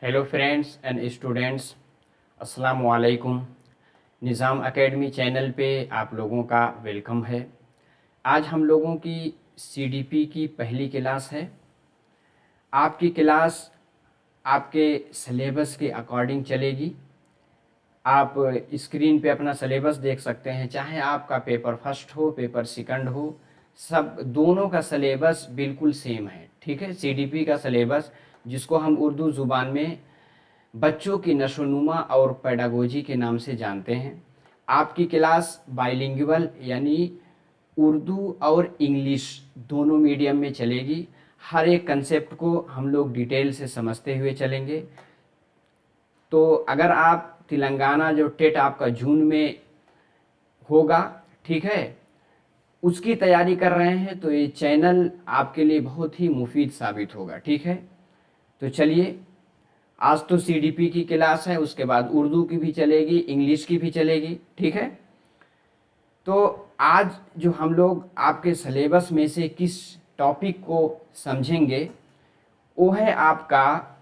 Hello friends and students, अस्सलाम वालेकुम। निज़ाम academy channel पे आप लोगों का वेलकम है। आज हम लोगों की सीडीपी की पहली क्लास है। आपकी क्लास आपके सिलेबस के अकॉर्डिंग चलेगी। आप स्क्रीन पे अपना सिलेबस देख सकते हैं, चाहे आपका पेपर फर्स्ट हो पेपर सेकंड हो, सब दोनों का सिलेबस बिल्कुल सेम है। ठीक है, सीडीपी का सिलेबस जिसको हम उर्दू ज़ुबान में बच्चों की नशोनुमा और पेडागोजी के नाम से जानते हैं। आपकी क्लास बाइलिंगुअल यानी उर्दू और इंग्लिश दोनों मीडियम में चलेगी। हर एक कंसेप्ट को हम लोग डिटेल से समझते हुए चलेंगे। तो अगर आप तेलंगाना जो टेट आपका जून में होगा, ठीक है, उसकी तैयारी कर रहे हैं तो ये चैनल आपके लिए बहुत ही मुफीद साबित होगा। ठीक है, तो चलिए, आज तो सीडीपी की क्लास है, उसके बाद उर्दू की भी चलेगी, इंग्लिश की भी चलेगी। ठीक है, तो आज जो हम लोग आपके सिलेबस में से किस टॉपिक को समझेंगे वो है आपका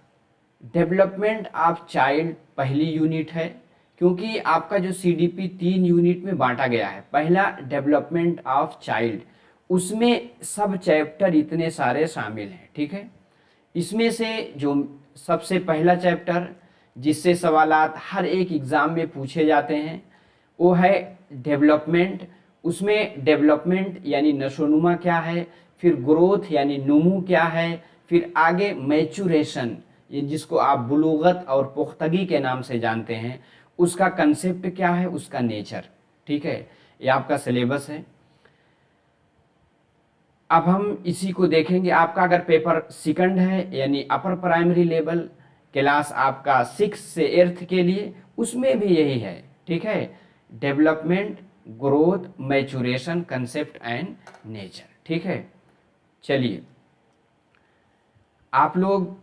डेवलपमेंट ऑफ चाइल्ड। पहली यूनिट है, क्योंकि आपका जो सीडीपी 3 यूनिट में बांटा गया है। पहला डेवलपमेंट ऑफ चाइल्ड, उसमें सब चैप्टर इतने सारे शामिल हैं। ठीक है, इसमें से जो सबसे पहला चैप्टर जिससे सवालात हर एक एग्ज़ाम में पूछे जाते हैं वो है डेवलपमेंट। उसमें डेवलपमेंट यानी नशोनुमा क्या है, फिर ग्रोथ यानी नुमू क्या है, फिर आगे मैचुरेशन, ये जिसको आप बुलूगत और पुख्तगी के नाम से जानते हैं, उसका कंसेप्ट क्या है, उसका नेचर। ठीक है, ये आपका सिलेबस है। अब हम इसी को देखेंगे। आपका अगर पेपर सेकंड है यानी अपर प्राइमरी लेवल क्लास आपका 6 से 8th के लिए, उसमें भी यही है। ठीक है, development, growth, maturation, concept and nature. ठीक है, चलिए, आप लोग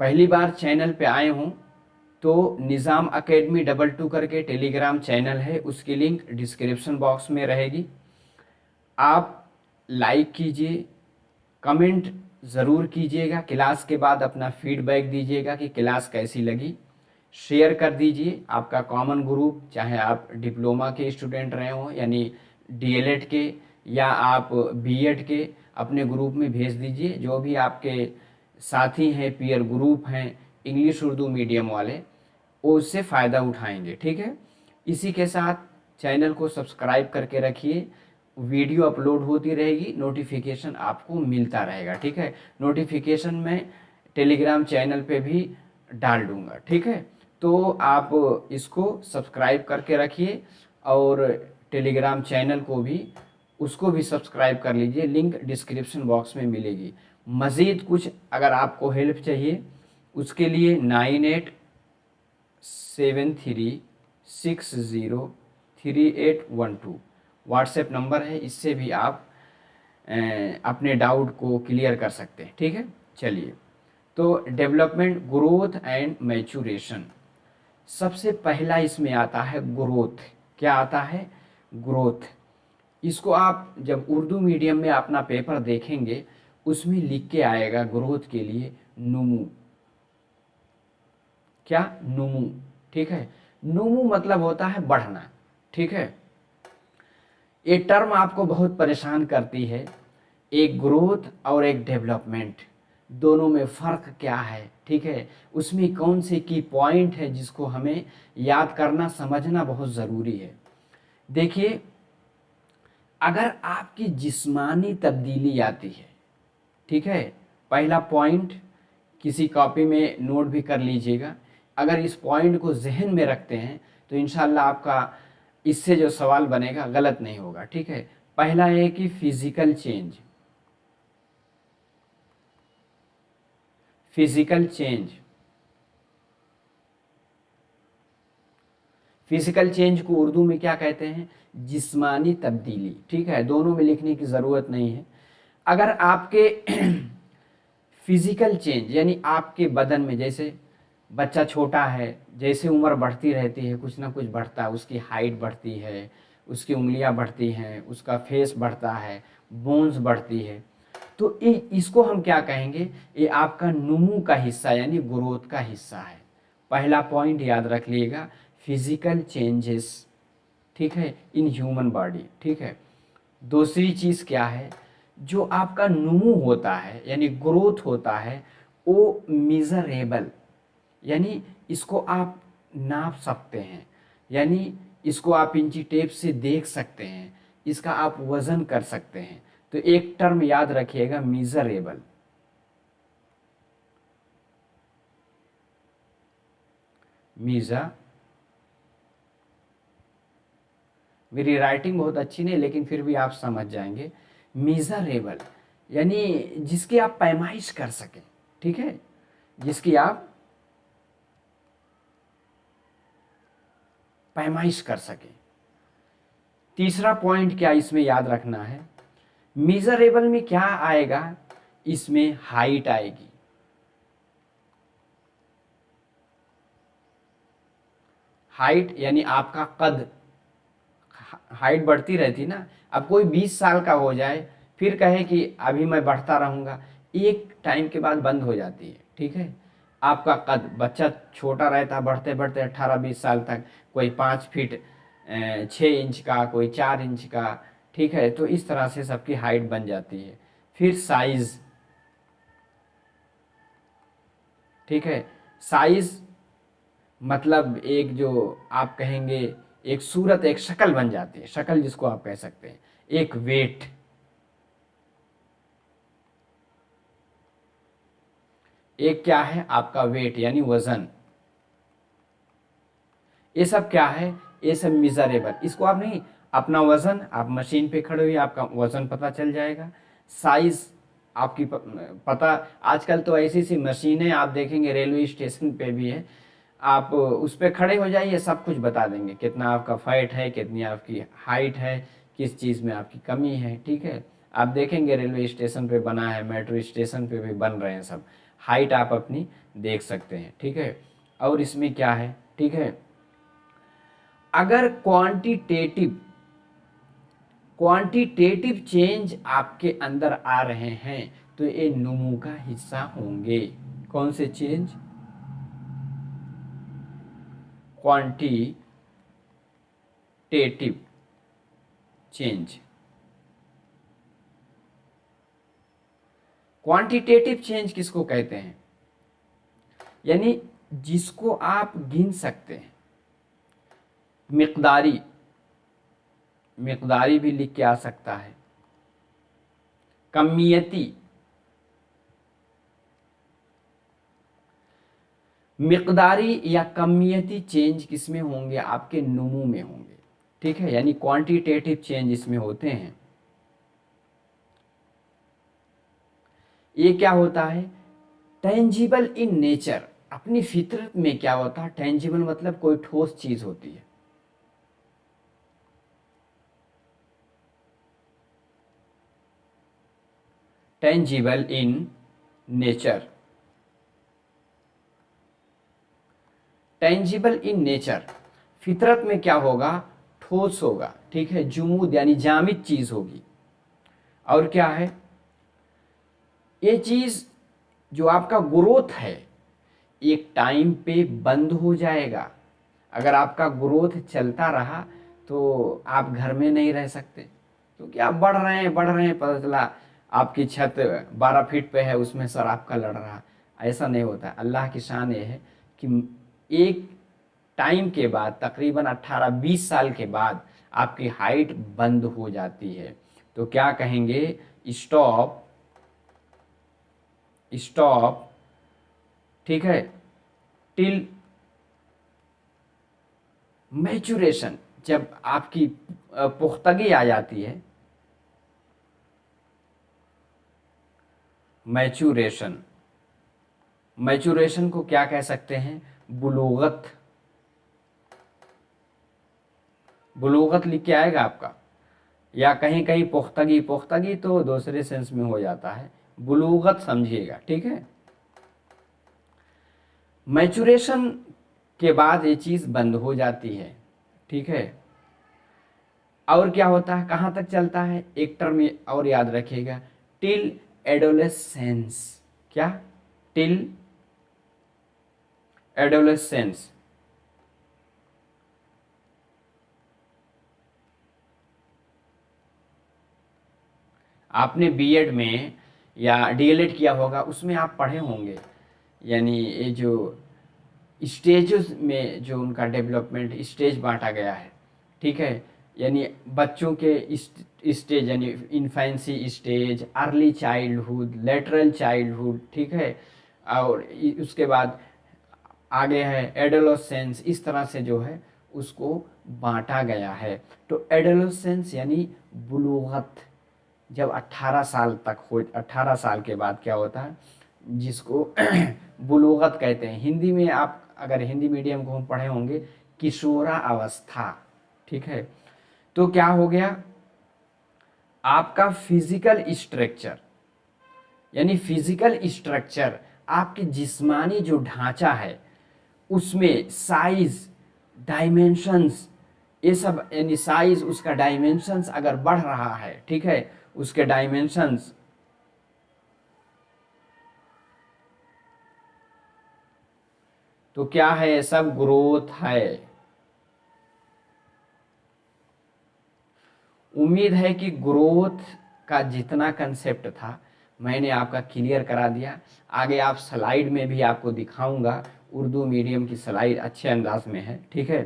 पहली बार चैनल पे आए हों तो निज़ाम एकेडमी 22 करके टेलीग्राम चैनल है, उसकी लिंक डिस्क्रिप्शन बॉक्स में रहेगी। आप लाइक कीजिए, कमेंट ज़रूर कीजिएगा, क्लास के बाद अपना फीडबैक दीजिएगा कि क्लास कैसी लगी। शेयर कर दीजिए आपका कॉमन ग्रुप, चाहे आप डिप्लोमा के स्टूडेंट रहे हों यानी डीएलएड के, या आप बीएड के, अपने ग्रुप में भेज दीजिए। जो भी आपके साथी हैं, पीयर ग्रुप हैं इंग्लिश उर्दू मीडियम वाले, वो उससे फ़ायदा उठाएंगे। ठीक है, इसी के साथ चैनल को सब्सक्राइब करके रखिए, वीडियो अपलोड होती रहेगी, नोटिफिकेशन आपको मिलता रहेगा। ठीक है, नोटिफिकेशन मैं टेलीग्राम चैनल पे भी डाल दूंगा। ठीक है, तो आप इसको सब्सक्राइब करके रखिए और टेलीग्राम चैनल को भी, उसको भी सब्सक्राइब कर लीजिए, लिंक डिस्क्रिप्शन बॉक्स में मिलेगी। मज़ीद कुछ अगर आपको हेल्प चाहिए उसके लिए 9873603812 व्हाट्सएप नंबर है, इससे भी आप अपने डाउट को क्लियर कर सकते हैं। ठीक है, चलिए, तो डेवलपमेंट, ग्रोथ एंड मैचुरेशन, सबसे पहला इसमें आता है ग्रोथ। क्या आता है? ग्रोथ। इसको आप जब उर्दू मीडियम में अपना पेपर देखेंगे उसमें लिख के आएगा ग्रोथ के लिए नुमू। क्या? नुमू। ठीक है, नुमू मतलब होता है बढ़ना। ठीक है, ये टर्म आपको बहुत परेशान करती है। एक ग्रोथ और एक डेवलपमेंट, दोनों में फ़र्क क्या है? ठीक है, उसमें कौन से की पॉइंट है जिसको हमें याद करना, समझना बहुत ज़रूरी है। देखिए, अगर आपकी जिस्मानी तब्दीली आती है, ठीक है, पहला पॉइंट किसी कॉपी में नोट भी कर लीजिएगा। अगर इस पॉइंट को जहन में रखते हैं तो इंशाल्लाह आपका इससे जो सवाल बनेगा गलत नहीं होगा। ठीक है, पहला है कि physical change. Physical change, physical change को उर्दू में क्या कहते हैं? जिस्मानी तब्दीली। ठीक है, दोनों में लिखने की ज़रूरत नहीं है। अगर आपके फिजिकल चेंज यानी आपके बदन में, जैसे बच्चा छोटा है, जैसे उम्र बढ़ती रहती है कुछ ना कुछ बढ़ता है, उसकी हाइट बढ़ती है, उसकी उंगलियां बढ़ती हैं, उसका फेस बढ़ता है, बोन्स बढ़ती है, तो इसको हम क्या कहेंगे, ये आपका नुमू का हिस्सा यानी ग्रोथ का हिस्सा है। पहला पॉइंट याद रख लीजिएगा, फिजिकल चेंजेस, ठीक है, इन ह्यूमन बॉडी, ठीक है। दूसरी चीज़ क्या है, जो आपका नुमू होता है यानी ग्रोथ होता है वो मेजरेबल, यानी इसको आप नाप सकते हैं, यानी इसको आप इंची टेप से देख सकते हैं, इसका आप वजन कर सकते हैं। तो एक टर्म याद रखिएगा, मेजरेबल। मेरी राइटिंग बहुत अच्छी नहीं लेकिन फिर भी आप समझ जाएंगे। मेजरेबल यानी जिसकी आप पैमाइश कर सकें, ठीक है, जिसकी आप पैमाइश कर सकें। तीसरा पॉइंट क्या इसमें याद रखना है, मेजरेबल में क्या आएगा, इसमें हाइट आएगी। हाइट यानी आपका कद, हाइट बढ़ती रहती ना। अब कोई 20 साल का हो जाए फिर कहे कि अभी मैं बढ़ता रहूँगा, एक टाइम के बाद बंद हो जाती है, ठीक है। आपका कद, बच्चा छोटा रहता है, बढ़ते बढ़ते 18-20 साल तक कोई 5 फीट 6 इंच का, कोई 4 इंच का, ठीक है। तो इस तरह से सबकी हाइट बन जाती है। फिर साइज़, ठीक है। साइज़ मतलब एक जो आप कहेंगे एक सूरत, एक शक्ल बन जाती है, शक्ल जिसको आप कह सकते हैं। एक वेट, एक क्या है आपका वेट यानी वजन। ये सब क्या है, ये सब मिजरेबल। इसको आप नहीं, अपना वजन आप मशीन पे खड़े हुए आपका वजन पता चल जाएगा। साइज आपकी पता, आजकल तो ऐसी सी मशीनें आप देखेंगे रेलवे स्टेशन पे भी है, आप उस पर खड़े हो जाइए सब कुछ बता देंगे, कितना आपका फैट है, कितनी आपकी हाइट है, किस चीज़ में आपकी कमी है, ठीक है। आप देखेंगे रेलवे स्टेशन पे बना है, मेट्रो स्टेशन पे भी बन रहे हैं सब, हाइट आप अपनी देख सकते हैं, ठीक है। और इसमें क्या है, ठीक है, अगर क्वांटिटेटिव चेंज आपके अंदर आ रहे हैं तो ये नुमू का हिस्सा होंगे। कौन से change, quantitative change. Quantitative change किसको कहते हैं, यानी जिसको आप गिन सकते हैं। मिकदारी, मिकदारी भी लिख के आ सकता है। कमियती, मिकदारी या कमियती चेंज किसमें होंगे, आपके नुमू में होंगे, ठीक है। यानी क्वांटिटेटिव चेंज इसमें होते हैं। ये क्या होता है, टेंजिबल इन नेचर, अपनी फितरत में क्या होता है, टेंजिबल मतलब कोई ठोस चीज होती है। Tangible in nature, tangible in nature, फितरत में क्या होगा, ठोस होगा, ठीक है, जुमूद यानी जामिद चीज होगी। और क्या है, ये चीज जो आपका ग्रोथ है एक टाइम पे बंद हो जाएगा। अगर आपका ग्रोथ चलता रहा तो आप घर में नहीं रह सकते, क्योंकि आप बढ़ रहे हैं बढ़ रहे हैं, पता चला आपकी छत 12 फीट पे है, उसमें सर आपका लड़ रहा। ऐसा नहीं होता। अल्लाह की शान ये है कि एक टाइम के बाद तकरीबन 18-20 साल के बाद आपकी हाइट बंद हो जाती है। तो क्या कहेंगे, स्टॉप, स्टॉप, ठीक है, टिल मैचुरेशन। जब आपकी पुख्तगी आ जाती है, मैचुरेशन, मैचुरेशन को क्या कह सकते हैं, बुलूगत। बुलूगत लिख के आएगा आपका, या कहीं कहीं पुख्तगी, पुख्तगी तो दूसरे सेंस में हो जाता है, बुलूगत समझिएगा, ठीक है। मैचुरेशन के बाद ये चीज़ बंद हो जाती है, ठीक है। और क्या होता है, कहाँ तक चलता है, एक टर्म और याद रखिएगा, टिल एडोलेसेंस, क्या, टिल एडोलेसेंस। आपने बीएड में या डीएलएड किया होगा, उसमें आप पढ़े होंगे, यानी ये जो स्टेजेस में जो उनका डेवलपमेंट स्टेज बांटा गया है, ठीक है, यानी बच्चों के स्टेज, यानी infancy stage, early childhood, lateral childhood, ठीक है, और उसके बाद आगे है एडोलेसेंस। इस तरह से जो है उसको बांटा गया है। तो एडोलेसेंस यानी बुलूगत, जब 18 साल तक हो, 18 साल के बाद क्या होता है, जिसको बुलूगत कहते हैं। हिंदी में आप अगर हिंदी मीडियम को हम पढ़े होंगे, किशोरा अवस्था, ठीक है। तो क्या हो गया, आपका फिजिकल स्ट्रक्चर, यानी फिजिकल स्ट्रक्चर, आपके जिस्मानी जो ढांचा है उसमें साइज, डायमेंशंस, ये सब, यानी साइज, उसका डायमेंशंस अगर बढ़ रहा है, ठीक है, उसके डायमेंशंस, तो क्या है, ये सब ग्रोथ है। उम्मीद है कि ग्रोथ का जितना कंसेप्ट था मैंने आपका क्लियर करा दिया। आगे आप स्लाइड में भी आपको दिखाऊंगा, उर्दू मीडियम की स्लाइड अच्छे अंदाज में है, ठीक है।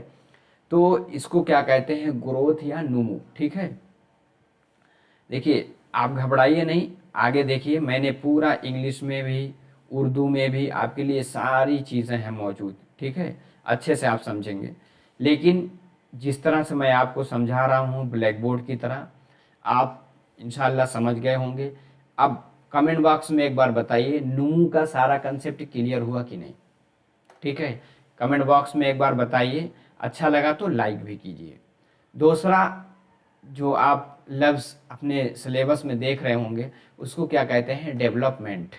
तो इसको क्या कहते हैं, ग्रोथ या नुमू, ठीक है। देखिए आप घबराइए नहीं, आगे देखिए, मैंने पूरा इंग्लिश में भी उर्दू में भी आपके लिए सारी चीज़ें हैं मौजूद, ठीक है, अच्छे से आप समझेंगे। लेकिन जिस तरह से मैं आपको समझा रहा हूँ ब्लैक बोर्ड की तरह, आप इंशाल्लाह समझ गए होंगे। अब कमेंट बॉक्स में एक बार बताइए, नूमू का सारा कंसेप्ट क्लियर हुआ कि नहीं, ठीक है। कमेंट बॉक्स में एक बार बताइए, अच्छा लगा तो लाइक भी कीजिए। दूसरा, जो आप लफ्ज़ अपने सिलेबस में देख रहे होंगे, उसको क्या कहते हैं, डेवलपमेंट।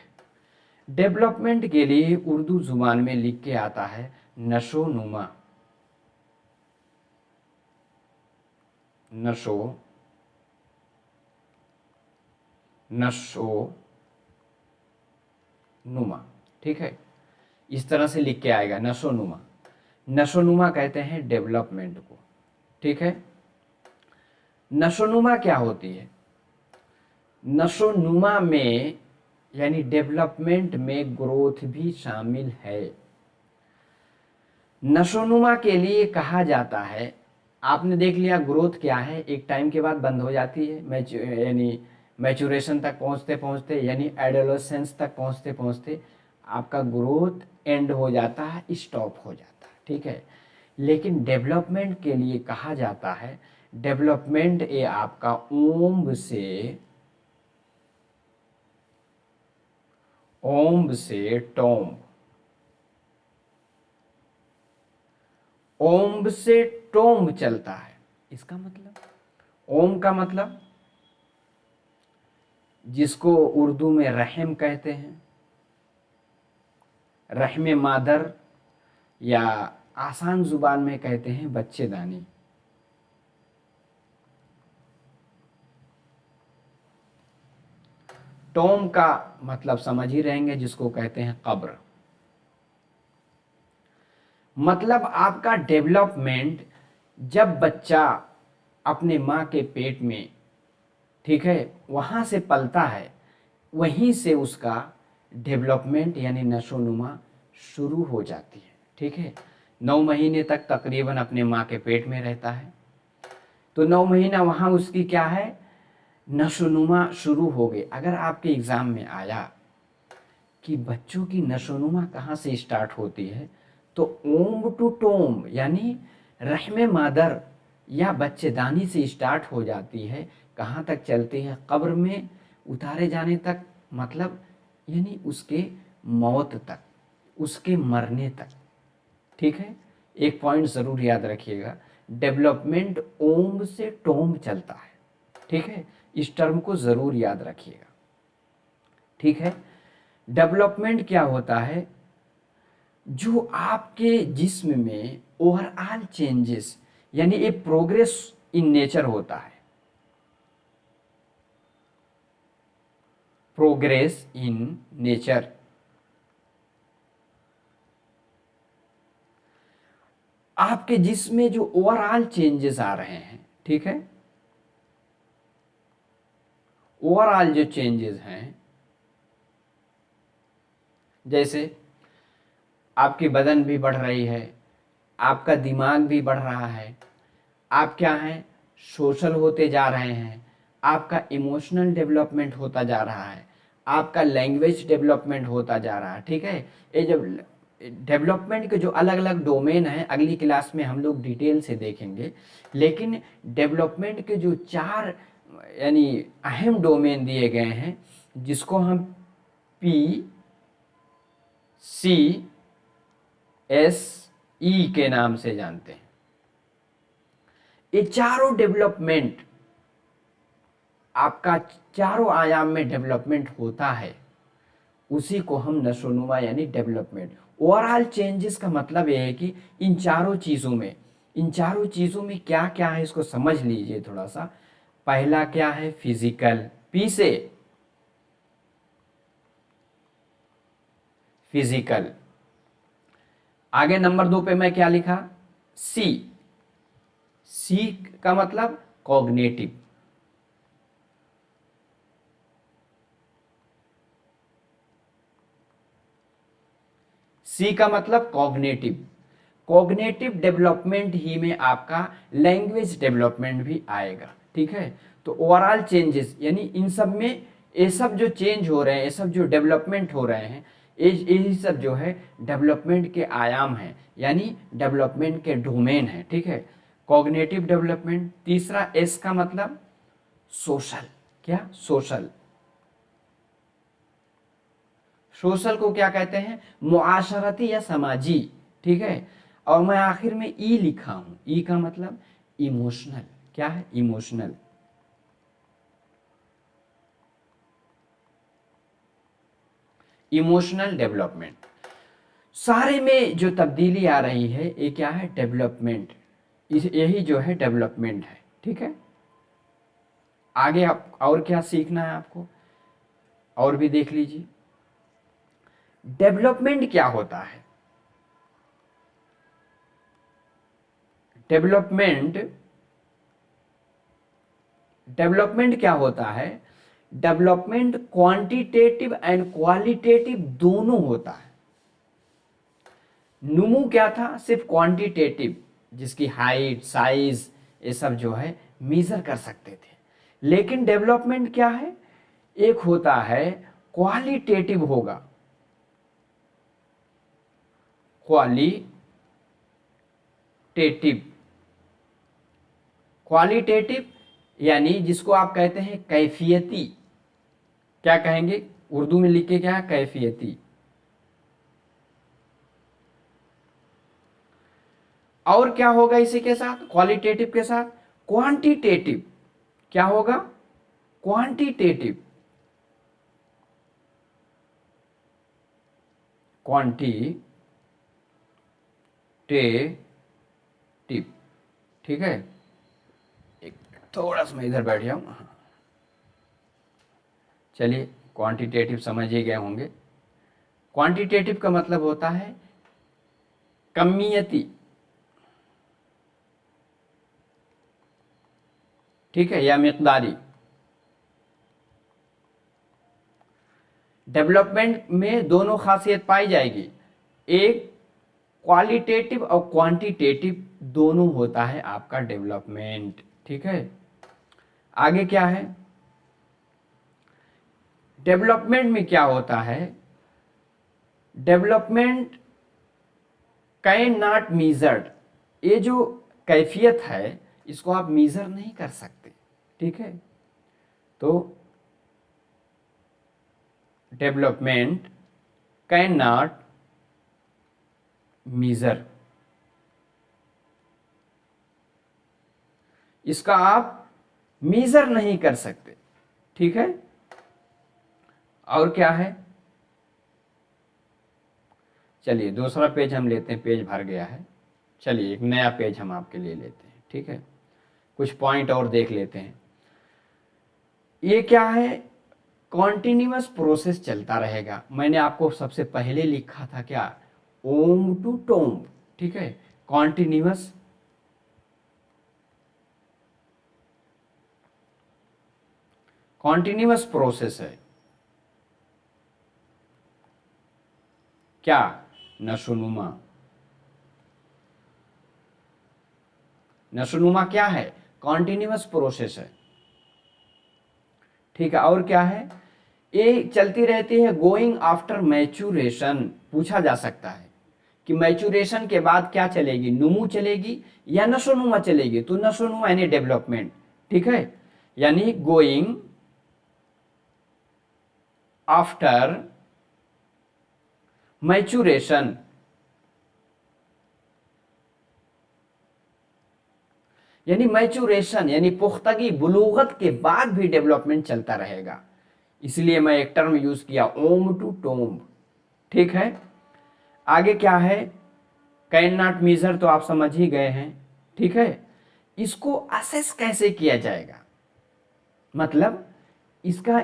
डेवलपमेंट के लिए उर्दू जुबान में लिख के आता है नशो नुमा, नशो नशो नुमा, ठीक है, इस तरह से लिख के आएगा नशो नुमा। नशो नुमा कहते हैं डेवलपमेंट को, ठीक है। नशो नुमा क्या होती है, नशो नुमा में यानी डेवलपमेंट में ग्रोथ भी शामिल है। नशोनुमा के लिए कहा जाता है, आपने देख लिया ग्रोथ क्या है, एक टाइम के बाद बंद हो जाती है, यानी मैचुरेशन तक पहुंचते पहुंचते, यानी एडोलेसेंस तक पहुंचते पहुंचते आपका ग्रोथ एंड हो जाता है, स्टॉप हो जाता है, ठीक है। लेकिन डेवलपमेंट के लिए कहा जाता है, डेवलपमेंट ये आपका ओम्ब से टॉम्ब, ओम्ब से टोम्ब चलता है। इसका मतलब, ओम का मतलब जिसको उर्दू में रहम कहते हैं, रहम मादर, या आसान जुबान में कहते हैं बच्चेदानी। टोम का मतलब समझ ही रहेंगे, जिसको कहते हैं कब्र। मतलब आपका डेवलपमेंट जब बच्चा अपने माँ के पेट में, ठीक है, वहाँ से पलता है, वहीं से उसका डेवलपमेंट यानी नशोनुमा शुरू हो जाती है, ठीक है। 9 महीने तक तकरीबन अपने माँ के पेट में रहता है, तो 9 महीना वहाँ उसकी क्या है, नशोनुमा शुरू हो गई। अगर आपके एग्ज़ाम में आया कि बच्चों की नशोनुमा कहाँ से स्टार्ट होती है, तो ओम टू टोम यानी रहमे मादर या बच्चेदानी से स्टार्ट हो जाती है, कहाँ तक चलती है, कब्र में उतारे जाने तक, मतलब यानी उसके मौत तक, उसके मरने तक, ठीक है। एक पॉइंट ज़रूर याद रखिएगा, डेवलपमेंट ओम से टोम चलता है, ठीक है, इस टर्म को ज़रूर याद रखिएगा, ठीक है। डेवलपमेंट क्या होता है, जो आपके जिस्म में ओवरऑल चेंजेस, यानी ए प्रोग्रेस इन नेचर होता है। Progress in nature. आपके जिस्म में जो ओवरऑल चेंजेस आ रहे हैं, ठीक है, ओवरऑल जो चेंजेस हैं, जैसे आपकी बदन भी बढ़ रही है, आपका दिमाग भी बढ़ रहा है, आप क्या हैं, सोशल होते जा रहे हैं, आपका इमोशनल डेवलपमेंट होता जा रहा है, आपका लैंग्वेज डेवलपमेंट होता जा रहा है, ठीक है। ये जब डेवलपमेंट के जो अलग अलग डोमेन हैं अगली क्लास में हम लोग डिटेल से देखेंगे, लेकिन डेवलपमेंट के जो 4 यानी अहम डोमेन दिए गए हैं, जिसको हम पी सी एस ई के नाम से जानते हैं, ये चारों डेवलपमेंट आपका चारों आयाम में डेवलपमेंट होता है, उसी को हम नशोनुमा यानी डेवलपमेंट। ओवरऑल चेंजेस का मतलब यह है कि इन चारों चीज़ों में क्या क्या है इसको समझ लीजिए थोड़ा सा। पहला क्या है, फिजिकल, पी से फिजिकल। आगे नंबर 2 पे मैं क्या लिखा, सी, सी का मतलब कॉग्निटिव, सी का मतलब कॉग्निटिव। कॉग्निटिव डेवलपमेंट ही में आपका लैंग्वेज डेवलपमेंट भी आएगा, ठीक है। तो ओवरऑल चेंजेस यानी इन सब में ये सब जो चेंज हो रहे हैं, ये सब जो डेवलपमेंट हो रहे हैं, यही सब जो है डेवलपमेंट के आयाम हैं, यानी डेवलपमेंट के डोमेन हैं, ठीक है। Cognitive development. तीसरा एस का मतलब सोशल, क्या, सोशल। सोशल को क्या कहते हैं, मुआशरती या समाजी, ठीक है। और मैं आखिर में ई लिखा हूं, ई का मतलब इमोशनल, क्या है, इमोशनल। इमोशनल डेवलपमेंट, सारे में जो तब्दीली आ रही है ये क्या है, डेवलपमेंट, यही जो है डेवलपमेंट है, ठीक है। आगे आप और क्या सीखना है आपको, और भी देख लीजिए। डेवलपमेंट क्या होता है, डेवलपमेंट डेवलपमेंट क्या होता है, डेवलपमेंट क्वांटिटेटिव एंड क्वालिटेटिव दोनों होता है। नुमू क्या था, सिर्फ क्वांटिटेटिव, जिसकी हाइट, साइज, ये सब जो है मेजर कर सकते थे। लेकिन डेवलपमेंट क्या है, एक होता है क्वालिटेटिव होगा, क्वालिटेटिव, क्वालिटेटिव यानी जिसको आप कहते हैं कैफियती, क्या कहेंगे उर्दू में लिख के, क्या है, कैफियती। और क्या होगा इसी के साथ, क्वालिटेटिव के साथ क्वांटिटेटिव, क्या होगा, क्वांटिटेटिव, क्वांटिटेटिव, ठीक है। एक थोड़ा सा मैं इधर बैठ जाऊं, चलिए, क्वांटिटेटिव समझ ही गए होंगे। क्वांटिटेटिव का मतलब होता है कमियती, ठीक है, या मिकदारी। डेवलपमेंट में दोनों खासियत पाई जाएगी, एक क्वालिटेटिव और क्वांटिटेटिव दोनों होता है आपका डेवलपमेंट, ठीक है। आगे क्या है, डेवलपमेंट में क्या होता है, डेवलपमेंट कैन नॉट मीजर्ड, ये जो कैफियत है इसको आप मीजर नहीं कर सकते, ठीक है। तो डेवलपमेंट कैन नॉट मीजर, इसका आप मीजर नहीं कर सकते, ठीक है। और क्या है, चलिए दूसरा पेज हम लेते हैं, पेज भर गया है, चलिए एक नया पेज हम आपके लिए लेते हैं, ठीक है। कुछ पॉइंट और देख लेते हैं। ये क्या है, कॉन्टिन्यूअस प्रोसेस चलता रहेगा। मैंने आपको सबसे पहले लिखा था क्या, ओम टू टोम्ब, ठीक है, कॉन्टिन्यूअस प्रोसेस है। क्या, नशोनुमा। नशोनुमा क्या है, कॉन्टिन्यूअस प्रोसेस है, ठीक है। और क्या है, ये चलती रहती है गोइंग आफ्टर मैच्यूरेशन। पूछा जा सकता है कि मैच्यूरेशन के बाद क्या चलेगी, नुमू चलेगी या नशोनुमा चलेगी, तो नशोनुमा यानी डेवलपमेंट, ठीक है, यानी गोइंग आफ्टर मैच्यूरेशन, यानी मैच्यूरेशन यानी पुख्तगी, बुलूगत के बाद भी डेवलपमेंट चलता रहेगा। इसलिए मैं एक टर्म यूज किया, ओम टू टोम्ब, ठीक है। आगे क्या है, कैन नॉट मीजर, तो आप समझ ही गए हैं, ठीक है। इसको असेस कैसे किया जाएगा, मतलब इसका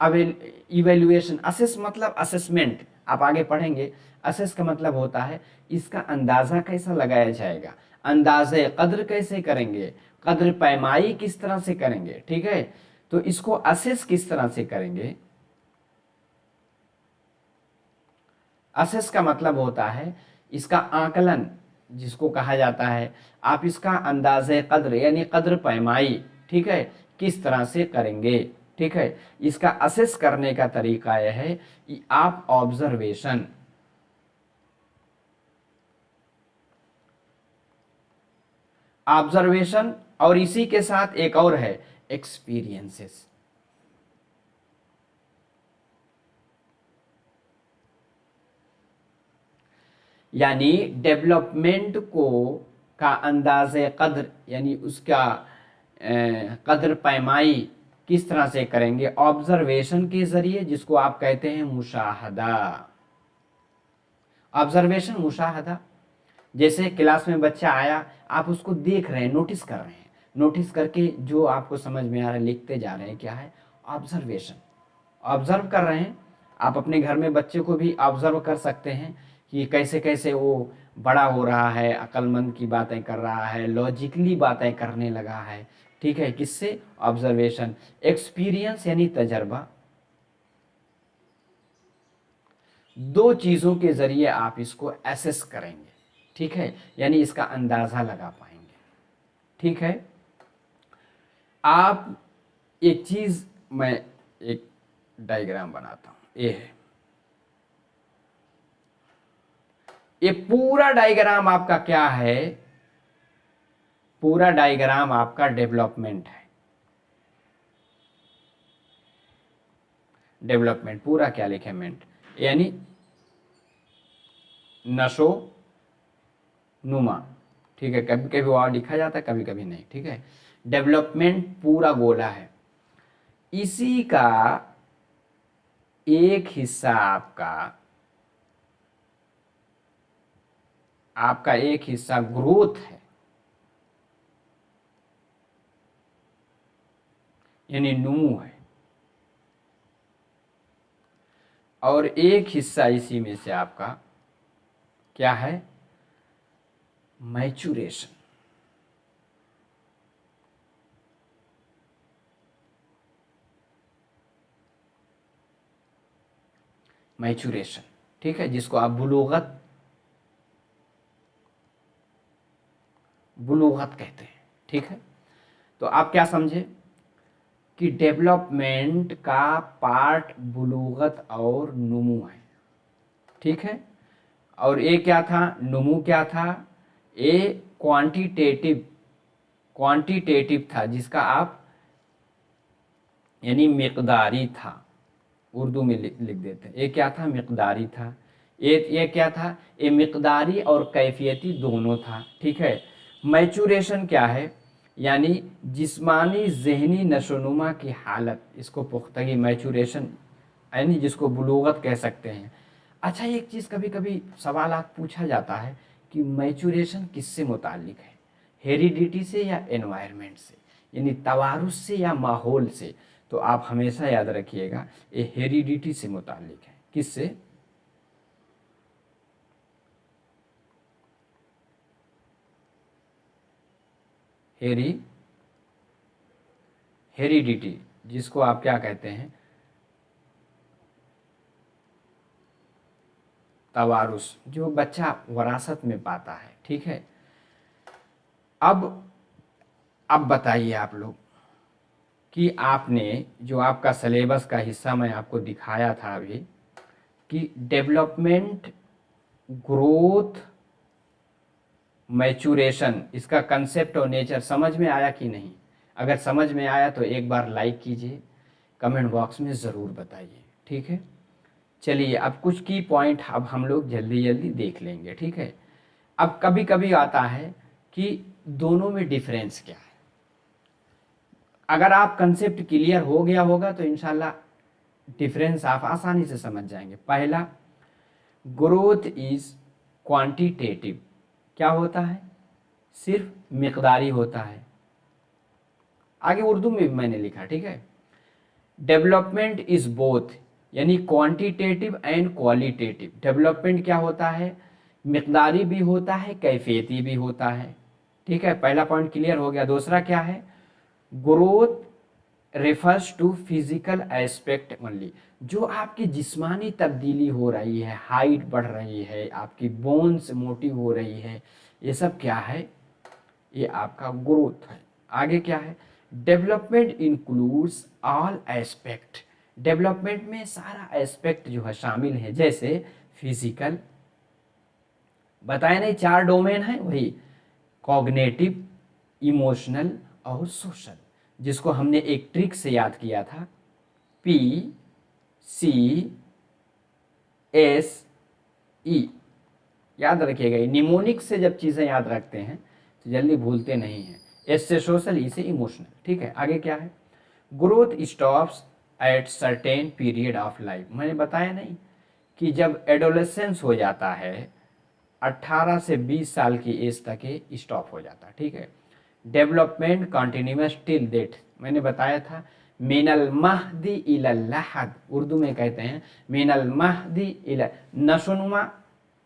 इवेल्युएशन, असेस मतलब असेसमेंट, आप आगे पढ़ेंगे। असेस का मतलब होता है इसका अंदाजा कैसा लगाया जाएगा, अंदाजे कद्र कैसे करेंगे, कद्र पैमाई किस तरह से करेंगे, ठीक है। तो इसको असेस किस तरह से करेंगे, असेस का मतलब होता है इसका आकलन, जिसको कहा जाता है। आप इसका अंदाजे कद्र यानी कद्र पैमाई, ठीक है, किस तरह से करेंगे, ठीक है। इसका असेस करने का तरीका यह है कि आप ऑब्जर्वेशन, और इसी के साथ एक और है एक्सपीरियंसेस। यानी डेवलपमेंट को का अंदाज़े कद्र यानी उसका कद्र पैमाई किस तरह से करेंगे, ऑब्जर्वेशन के जरिए, जिसको आप कहते हैं मुशाहदा। ऑब्जर्वेशन, मुशाहदा, जैसे क्लास में बच्चा आया, आप उसको देख रहे हैं, नोटिस कर रहे हैं, नोटिस करके जो आपको समझ में आ रहा है लिखते जा रहे हैं, क्या है, ऑब्जर्वेशन। ऑब्जर्व कर रहे हैं। आप अपने घर में बच्चे को भी ऑब्जर्व कर सकते हैं कि कैसे कैसे वो बड़ा हो रहा है, अक्लमंद की बातें कर रहा है, लॉजिकली बातें करने लगा है, ठीक है, किससे, ऑब्जर्वेशन। एक्सपीरियंस यानी तजर्बा। दो चीज़ों के ज़रिए आप इसको एसेस करेंगे, ठीक है, यानी इसका अंदाज़ा लगा पाएंगे, ठीक है। आप एक चीज़, मैं एक डायग्राम बनाता हूं, ये है, ये पूरा डायग्राम आपका क्या है, पूरा डायग्राम आपका डेवलपमेंट है। डेवलपमेंट पूरा क्या लिखे, मेंट, यानी नशो नुमा, ठीक है, कभी कभी वो लिखा जाता है, कभी कभी नहीं, ठीक है। डेवलपमेंट पूरा गोला है। इसी का एक हिस्सा आपका एक हिस्सा ग्रोथ है, यानी नुमू है, और एक हिस्सा इसी में से आपका क्या है, मैच्यूरेशन। मैच्यूरेशन, ठीक है, जिसको आप बुलूगत कहते हैं, ठीक है। तो आप क्या समझे कि डेवलपमेंट का पार्ट बुलूगत और नुमू है, ठीक है। और ये क्या था, नुमू क्या था, ये क्वांटिटेटिव था, जिसका आप यानी मिकदारी था, उर्दू में लिख देते हैं, ये क्या था, मिकदारी था। ये क्या था, ये मिकदारी और कैफियती दोनों था, ठीक है। मैचूरेशन क्या है, यानी जिस्मानी जहनी नशोनुमा की हालत, इसको पुख्तगी, मैचूरेशन यानी जिसको बुलूगत कह सकते हैं। अच्छा, एक चीज़ कभी कभी सवालात पूछा जाता है कि मैचूरेशन किससे मुताल्लिक है, हेरिडिटी से या एनवायरनमेंट से, यानी तवारुस से या माहौल से। तो आप हमेशा याद रखिएगा ये हेरिडिटी से मुताल्लिक है। किससे? हेरिडिटी, जिसको आप क्या कहते हैं, तवारुस, जो बच्चा वरासत में पाता है। ठीक है, अब बताइए आप लोग कि आपने जो आपका सिलेबस का हिस्सा मैं आपको दिखाया था अभी कि डेवलपमेंट, ग्रोथ, मैचुरेशन, इसका कंसेप्ट और नेचर समझ में आया कि नहीं? अगर समझ में आया तो एक बार लाइक कीजिए, कमेंट बॉक्स में ज़रूर बताइए। ठीक है, चलिए अब कुछ की पॉइंट अब हम लोग जल्दी जल्दी देख लेंगे। ठीक है, अब कभी कभी आता है कि दोनों में डिफरेंस क्या है। अगर आप कंसेप्ट क्लियर हो गया होगा तो इंशाल्लाह डिफरेंस आप आसानी से समझ जाएंगे। पहला, ग्रोथ इज क्वांटिटेटिव, क्या होता है? सिर्फ मिकदारी होता है। आगे उर्दू में भी मैंने लिखा। ठीक है, डेवलपमेंट इज बोथ, यानी क्वांटिटेटिव एंड क्वालिटेटिव। डेवलपमेंट क्या होता है? मिकदारी भी होता है, कैफियती भी होता है। ठीक है, पहला पॉइंट क्लियर हो गया। दूसरा क्या है? Growth refers to physical aspect only, जो आपकी जिस्मानी तब्दीली हो रही है, हाइट बढ़ रही है, आपकी बोन्स मोटी हो रही है, ये सब क्या है? ये आपका ग्रोथ है। आगे क्या है? Development includes all aspect, development में सारा एस्पेक्ट जो है शामिल है, जैसे फिजिकल, बताया नहीं, 4 डोमेन है, वही कॉग्निटिव, इमोशनल और सोशल, जिसको हमने एक ट्रिक से याद किया था, PCSE। याद रखिएगा, ये निमोनिक से जब चीज़ें याद रखते हैं तो जल्दी भूलते नहीं हैं। एस से सोशल, ई से इमोशनल। ठीक है, आगे क्या है? Growth stops at certain period of life, मैंने बताया नहीं कि जब एडोलेसेंस हो जाता है 18 से 20 साल की एज तक ये स्टॉप हो जाता है। ठीक है, डेवलपमेंट कंटिन्यूअस टिल डेट, मैंने बताया था, मिनल महदी इलल लहद, उर्दू में कहते हैं मिनल महदी इला नशुनुमा,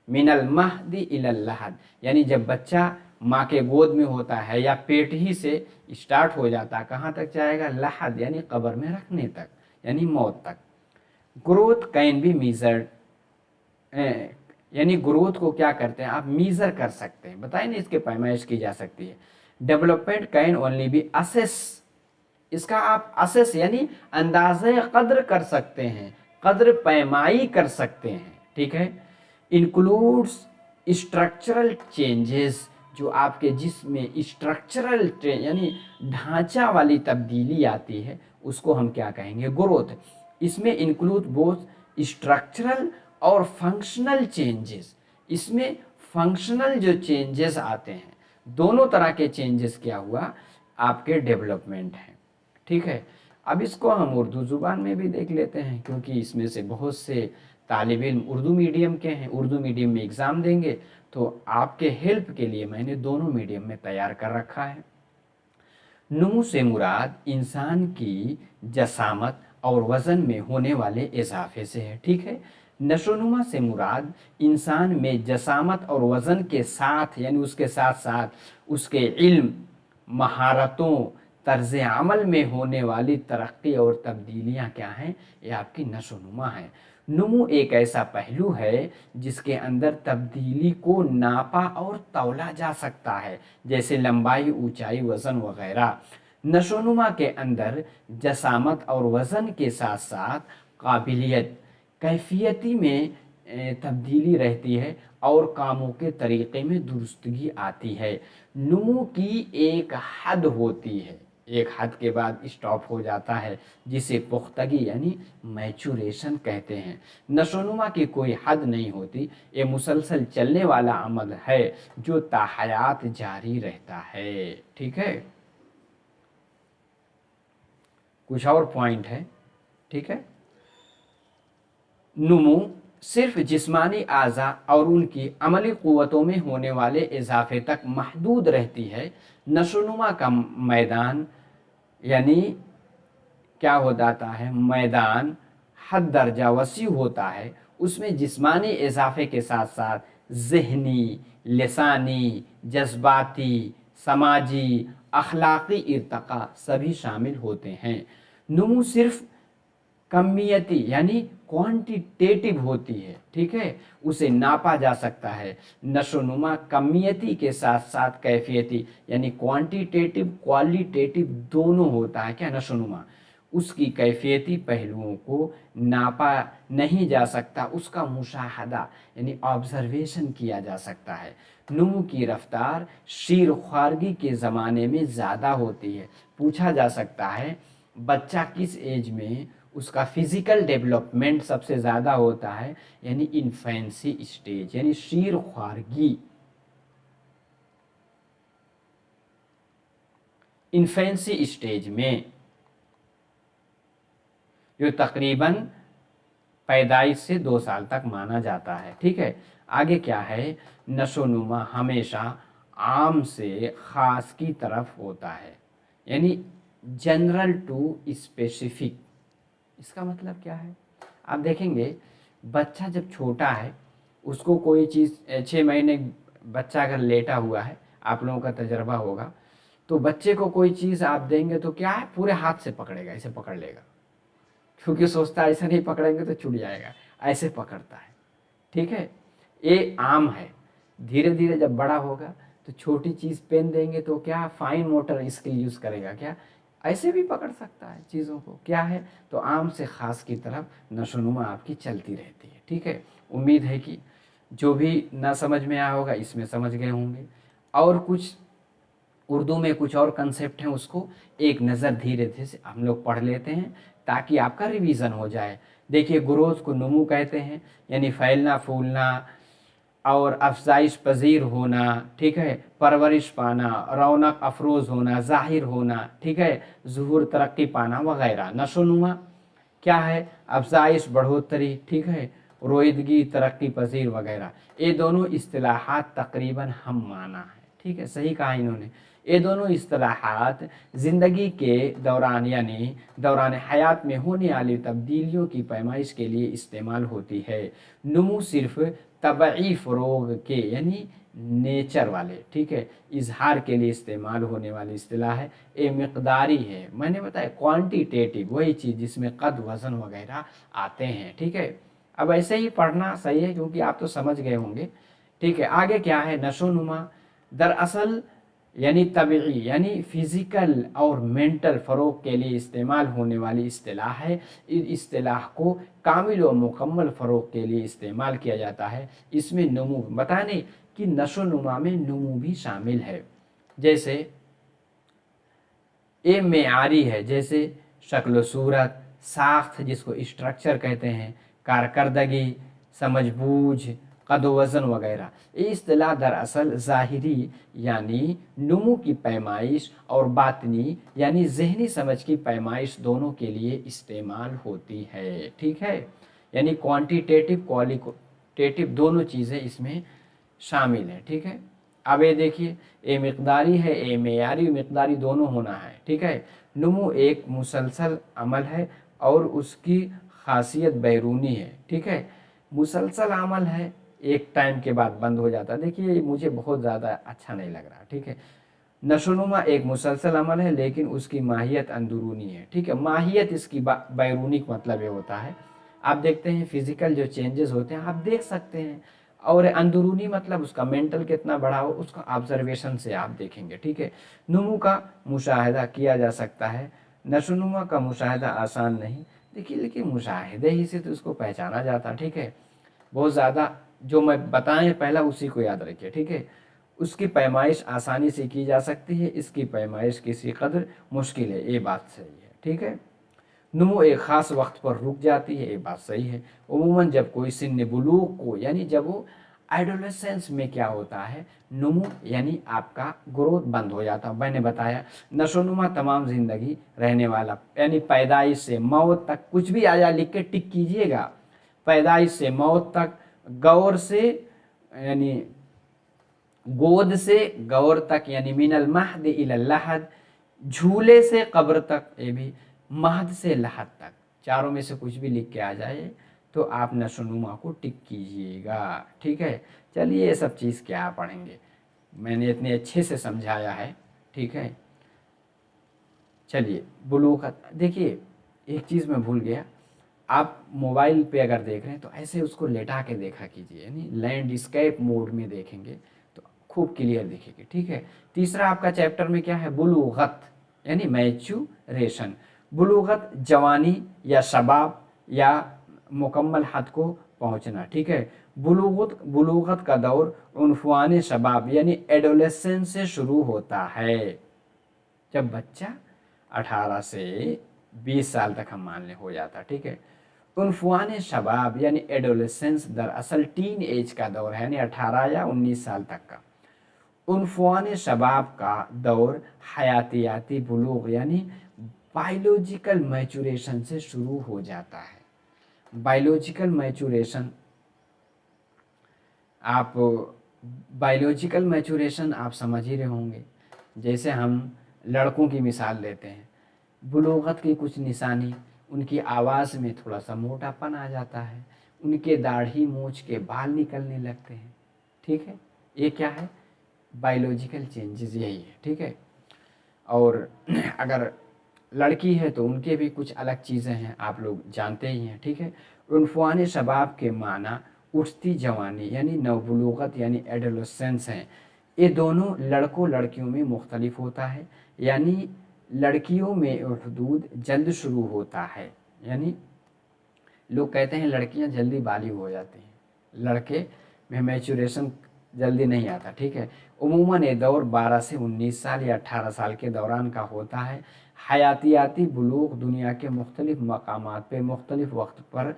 मिनल महदी इलल लहद, यानी जब बच्चा माँ के गोद में होता है या पेट ही से स्टार्ट हो जाता है, कहाँ तक जाएगा? लहद, यानी कब्र में रखने तक, यानी मौत तक। ग्रोथ कैन बी मीजर्ड, यानी ग्रोथ को क्या करते हैं आप? मीजर कर सकते हैं, बताइए ना, इसके पैमाइश की जा सकती है। Development can only be assess, इसका आप असेस यानी अंदाज़े कद्र कर सकते हैं, कद्र पैमाई कर सकते हैं। ठीक है, इंक्लूड्स स्ट्रक्चरल चेंजेस, जो आपके जिस्म में स्ट्रक्चरल यानी ढांचा वाली तब्दीली आती है, उसको हम क्या कहेंगे? ग्रोथ। इसमें इंक्लूड बोथ स्ट्रक्चरल और फंक्शनल चेंजेस, इसमें फंक्शनल जो चेंजेस आते हैं, दोनों तरह के चेंजेस क्या हुआ? आपके डेवलपमेंट हैं। ठीक है, अब इसको हम उर्दू ज़ुबान में भी देख लेते हैं, क्योंकि इसमें से बहुत से तालिब इल्म उर्दू मीडियम के हैं, उर्दू मीडियम में एग्ज़ाम देंगे, तो आपके हेल्प के लिए मैंने दोनों मीडियम में तैयार कर रखा है। नमू से मुराद इंसान की जसामत और वज़न में होने वाले इजाफे से है। ठीक है, नशोनुमा से मुराद इंसान में जसामत और वज़न के साथ, यानी उसके साथ साथ उसके इल्म, महारतों, तर्ज अमल में होने वाली तरक्की और तब्दीलियाँ क्या हैं? ये आपकी नशोनुमा है। नमू एक ऐसा पहलू है जिसके अंदर तब्दीली को नापा और तौला जा सकता है, जैसे लंबाई, ऊंचाई, वज़न वगैरह। नशोनुमा के अंदर जसामत और वज़न के साथ साथ काबिलियत, कैफियती में तब्दीली रहती है और कामों के तरीक़े में दुरुस्तगी आती है। नमू की एक हद होती है, एक हद के बाद स्टॉप हो जाता है, जिसे पुख्तगी यानी मैचुरेशन कहते हैं। नशोनुमा की कोई हद नहीं होती, ये मुसलसल चलने वाला अमल है जो ताहयात जारी रहता है। ठीक है, कुछ और पॉइंट है। ठीक है, नुमू सिर्फ जिस्मानी आज़ा और उनकी अमली क़ुव्वतों में होने वाले इजाफे तक महदूद रहती है। नशोनुमा का मैदान यानी क्या हो जाता है, मैदान हद दर्जा वसी होता है, उसमें जिस्मानी इजाफे के साथ साथ ज़हनी, लिसानी, जज्बाती, समाजी, अखलाक़ी इर्तक़ा सभी शामिल होते हैं। नमू सिर्फ कमियती यानी क्वांटिटेटिव होती है, ठीक है, उसे नापा जा सकता है। नशोनुमा कमियती के साथ साथ कैफियती यानी क्वांटिटेटिव क्वालिटेटिव दोनों होता है। क्या नशोनुमा, उसकी कैफियती पहलुओं को नापा नहीं जा सकता, उसका मुशाहदा यानी ऑब्जर्वेशन किया जा सकता है। नमू की रफ्तार शीर ख्वारगी के ज़माने में ज़्यादा होती है। पूछा जा सकता है बच्चा किस एज में उसका फिजिकल डेवलपमेंट सबसे ज़्यादा होता है, यानी इन्फेंसी स्टेज यानी शीर ख्वारगी। इन्फेंसी स्टेज में जो तकरीबन पैदाइश से 2 साल तक माना जाता है, ठीक है। आगे क्या है, नशोनुमा हमेशा आम से ख़ास की तरफ होता है, यानी जनरल टू स्पेसिफिक। इसका मतलब क्या है, आप देखेंगे बच्चा जब छोटा है उसको कोई चीज़ 6 महीने बच्चा अगर लेटा हुआ है, आप लोगों का तजर्बा होगा, तो बच्चे को कोई चीज़ आप देंगे तो क्या है, पूरे हाथ से पकड़ेगा, ऐसे पकड़ लेगा, क्योंकि सोचता है ऐसे नहीं पकड़ेंगे तो छूट जाएगा, ऐसे पकड़ता है, ठीक है। ये आम है। धीरे धीरे जब बड़ा होगा तो छोटी चीज़ पेन देंगे तो क्या फाइन मोटर स्किल यूज़ करेगा, क्या ऐसे भी पकड़ सकता है चीज़ों को, क्या है। तो आम से ख़ास की तरफ नशोनुमा आपकी चलती रहती है, ठीक है। उम्मीद है कि जो भी ना समझ में आया होगा इसमें समझ गए होंगे। और कुछ उर्दू में कुछ और कंसेप्ट हैं, उसको एक नज़र धीरे धीरे से हम लोग पढ़ लेते हैं ताकि आपका रिवीजन हो जाए। देखिए, ग्रोथ को नमू कहते हैं, यानी फैलना फूलना और अफजाइश पजीर होना, ठीक है, परवरिश पाना, रौनक अफरोज़ होना, ज़ाहिर होना, ठीक है, ज़ुहूर तरक्की पाना वगैरह। नशोनुमा क्या है, अफजाइश बढ़ोतरी, ठीक है, रोइदगी तरक्की पजीर वगैरह। ये दोनों इस्तिलाहात तकरीबन हम माना है, ठीक है, सही कहा इन्होंने। ये दोनों इस्तिलाहात ज़िंदगी के दौरान यानी दौरान हयात में होने वाली तब्दीलियों की पैमाइश के लिए इस्तेमाल होती है। नमू सिर्फ तबई फ़रोग़ के यानी नेचर वाले, ठीक है, इजहार के लिए इस्तेमाल होने वाली इस्तिलाह है। ये मिक़दारी है, मैंने बताया क्वांटिटेटिव, वही चीज़ जिसमें कद वज़न वगैरह आते हैं, ठीक है। अब ऐसे ही पढ़ना सही है क्योंकि आप तो समझ गए होंगे, ठीक है। आगे क्या है, नशोनुमा दरअसल यानी तबई यानी फ़िज़िकल और मेंटल फ़रोग़ के लिए इस्तेमाल होने वाली इस्तिलाह है। इस इस्तिलाह को कामिल व मुकम्मल फ़रोग़ के लिए इस्तेमाल किया जाता है। इसमें नमू बताया नहीं कि नशोनुमा में नमू भी शामिल है। जैसे ये मेआरी है, जैसे शक्ल सूरत, साख्त जिसको स्ट्रक्चर कहते हैं, कारकर्दगी, समझबूझ, कद वज़न वगैरह। ये इस्तिलाह दरअसल ज़ाहिरी यानी नमू की पैमाइश और बातनी यानी ज़हनी समझ की पैमाइश दोनों के लिए इस्तेमाल होती है, ठीक है। यानी क्वांटिटेटिव क्वालिटेटिव दोनों चीज़ें इसमें शामिल हैं, ठीक है। अब ये देखिए, ए मिक़दारी है, ए मेयारी मिक़दारी दोनों होना है, ठीक है। नमू एक मुसलसल अमल है और उसकी खासियत बैरूनी है, ठीक है। मुसलसल अमल है, एक टाइम के बाद बंद हो जाता है। देखिए, मुझे बहुत ज़्यादा अच्छा नहीं लग रहा, ठीक है। नशोनुमा एक मुसलसल अमल है लेकिन उसकी माहियत अंदरूनी है, ठीक है। माहियत इसकी बैरूनी का मतलब ये होता है, आप देखते हैं फिज़िकल जो चेंजेस होते हैं आप देख सकते हैं, और अंदरूनी मतलब उसका मेंटल कितना बड़ा हो उसका ऑब्जर्वेशन से आप देखेंगे, ठीक है। नमू का मुशाहिदा किया जा सकता है, नशोनुमा का मुशाहिदा आसान नहीं। देखिए, लेकिन मुशाहिदे ही से तो उसको पहचाना जाता, ठीक है। बहुत ज़्यादा जो मैं बताएं पहला उसी को याद रखिए, ठीक है। उसकी पैमाइश आसानी से की जा सकती है, इसकी पैमाइश किसी कदर मुश्किल है, ये बात सही है, ठीक है। नमो एक ख़ास वक्त पर रुक जाती है, ये बात सही है। उमूमन जब कोई सिन्न बुलूग को यानी जब वो एडोलेसेंस में क्या होता है, नमो यानी आपका ग्रोथ बंद हो जाता है। मैंने बताया नशोनुमा तमाम ज़िंदगी रहने वाला यानी पैदाइश से मौत तक, कुछ भी आया लिख के टिक कीजिएगा, पैदाइश से मौत तक, गौर से यानी गोद से गौर तक यानी मिनल महद इलल लहद, झूले से कब्र तक, ये भी महद से लहद तक, चारों में से कुछ भी लिख के आ जाए तो आप नशोनुमा को टिक कीजिएगा। ठीक है, चलिए ये सब चीज़ क्या पढ़ेंगे, मैंने इतने अच्छे से समझाया है। ठीक है, चलिए बुलूगत, देखिए एक चीज़ मैं भूल गया, आप मोबाइल पे अगर देख रहे हैं तो ऐसे उसको लेटा के देखा कीजिए, यानी लैंडस्केप मोड में देखेंगे तो खूब क्लियर दिखेगी। ठीक है, तीसरा आपका चैप्टर में क्या है, बुलूगत यानी मैच्योरेशन। बुलूगत जवानी या शबाब या मुकम्मल हद को पहुंचना। ठीक है, बुलूगत का दौर उनफुआन शबाब यानी एडोलेसेंस से शुरू होता है, जब बच्चा 18 से 20 साल तक हम मान लें हो जाता। ठीक है, उनफुआन शबाब यानी एडोलेसेंस दरअसल टीन एज का दौर है, यानी 18 या 19 साल तक का। उनफुआन शबाब का दौर हयातियाती बुलूग यानी बायोलॉजिकल मैचुरेशन से शुरू हो जाता है। बायोलॉजिकल मैचुरेशन, आप बायोलॉजिकल मैचुरेशन आप समझ ही रहे होंगे, जैसे हम लड़कों की मिसाल लेते हैं, बुलूगत की कुछ निशानी, उनकी आवाज़ में थोड़ा सा मोटापन आ जाता है, उनके दाढ़ी मूछ के बाल निकलने लगते हैं। ठीक है, ये क्या है, बायोलॉजिकल चेंजेस यही है। ठीक है, और अगर लड़की है तो उनके भी कुछ अलग चीज़ें हैं, आप लोग जानते ही हैं। ठीक है, उनफुआन शबाब के माना उठती जवानी यानी नवबुलूगत यानी एडोलेसेंस हैं। ये दोनों लड़कों लड़कियों में मुख्तलिफ होता है, यानी लड़कियों में हदूद जल्द शुरू होता है, यानी लोग कहते हैं लड़कियां जल्दी बालिग हो जाती हैं, लड़के में मैचुरेशन जल्दी नहीं आता। ठीक है, उमूमन ये दौर 12 से 19 साल या 18 साल के दौरान का होता है। हयातियाती बुलूग दुनिया के मुख्तलिफ मकामात पे मुख्तलिफ वक्त पर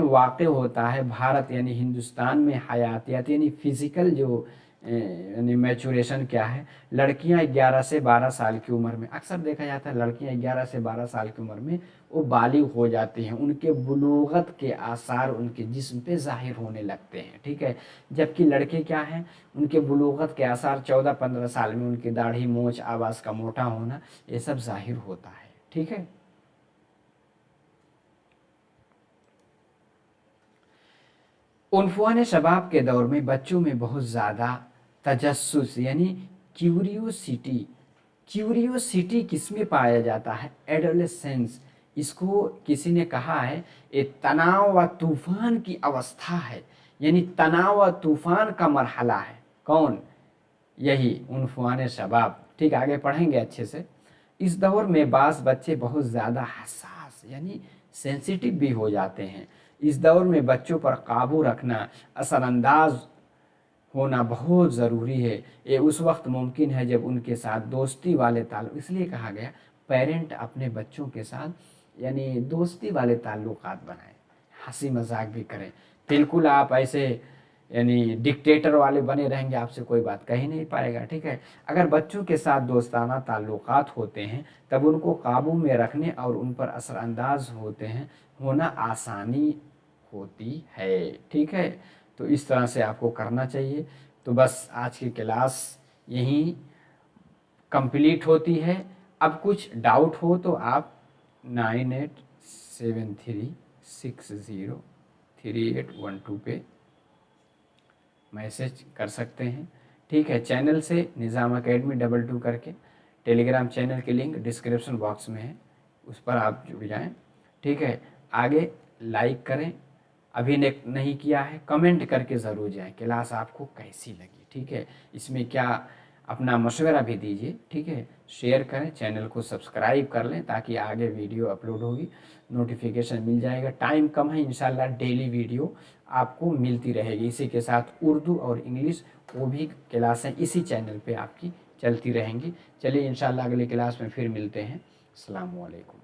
वाक़ होता है। भारत यानी हिंदुस्तान में हयातियाती यानी फ़िज़िकल जो यानी मैचुरेशन क्या है, लड़कियां 11 से 12 साल की उम्र में, अक्सर देखा जाता है लड़कियां 11 से 12 साल की उम्र में वो बालिग हो जाती हैं, उनके बुलूगत के आसार उनके जिस्म पे ज़ाहिर होने लगते हैं। ठीक है, जबकि लड़के क्या हैं, उनके बुलूगत के आसार 14-15 साल में उनकी दाढ़ी मूछ आवाज़ का मोटा होना ये सब ज़ाहिर होता है। ठीक है, उनफुआन शबाब के दौर में बच्चों में बहुत ज़्यादा तजस्सुस यानी क्यूरियोसिटी, क्यूरियोसिटी किस में पाया जाता है, एडोलेसेंस। इसको किसी ने कहा है ये तनाव व तूफान की अवस्था है, यानी तनाव व तूफान का मरहला है। कौन, यही उनफुआन शबाब। ठीक, आगे पढ़ेंगे अच्छे से। इस दौर में बाज़ बच्चे बहुत ज़्यादा हसास यानी सेंसिटिव भी हो जाते हैं। इस दौर में बच्चों पर काबू रखना, असरअंदाज होना बहुत ज़रूरी है। ये उस वक्त मुमकिन है जब उनके साथ दोस्ती वाले ताल्लुक, इसलिए कहा गया पेरेंट अपने बच्चों के साथ यानी दोस्ती वाले ताल्लुकात बनाएं, हंसी मजाक भी करें। बिल्कुल आप ऐसे यानी डिक्टेटर वाले बने रहेंगे, आपसे कोई बात कह ही नहीं पाएगा। ठीक है, अगर बच्चों के साथ दोस्ताना ताल्लुकात होते हैं तब उनको काबू में रखने और उन पर असरअंदाज होते हैं होना आसानी होती है। ठीक है, तो इस तरह से आपको करना चाहिए। तो बस आज की क्लास यहीं कंप्लीट होती है। अब कुछ डाउट हो तो आप 9873603812 पे मैसेज कर सकते हैं। ठीक है, चैनल से निज़ाम अकेडमी 22 करके टेलीग्राम चैनल की लिंक डिस्क्रिप्शन बॉक्स में है, उस पर आप जुड़ जाएं। ठीक है, आगे लाइक करें, अभी ने नहीं किया है कमेंट करके ज़रूर जाएं क्लास आपको कैसी लगी। ठीक है, इसमें क्या अपना मशवरा भी दीजिए। ठीक है, शेयर करें, चैनल को सब्सक्राइब कर लें ताकि आगे वीडियो अपलोड होगी नोटिफिकेशन मिल जाएगा। टाइम कम है, इंशाल्लाह डेली वीडियो आपको मिलती रहेगी। इसी के साथ उर्दू और इंग्लिश वो भी क्लासें इसी चैनल पे आपकी चलती रहेंगी। चलिए इंशाल्लाह अगली क्लास में फिर मिलते हैं। अस्सलाम वालेकुम।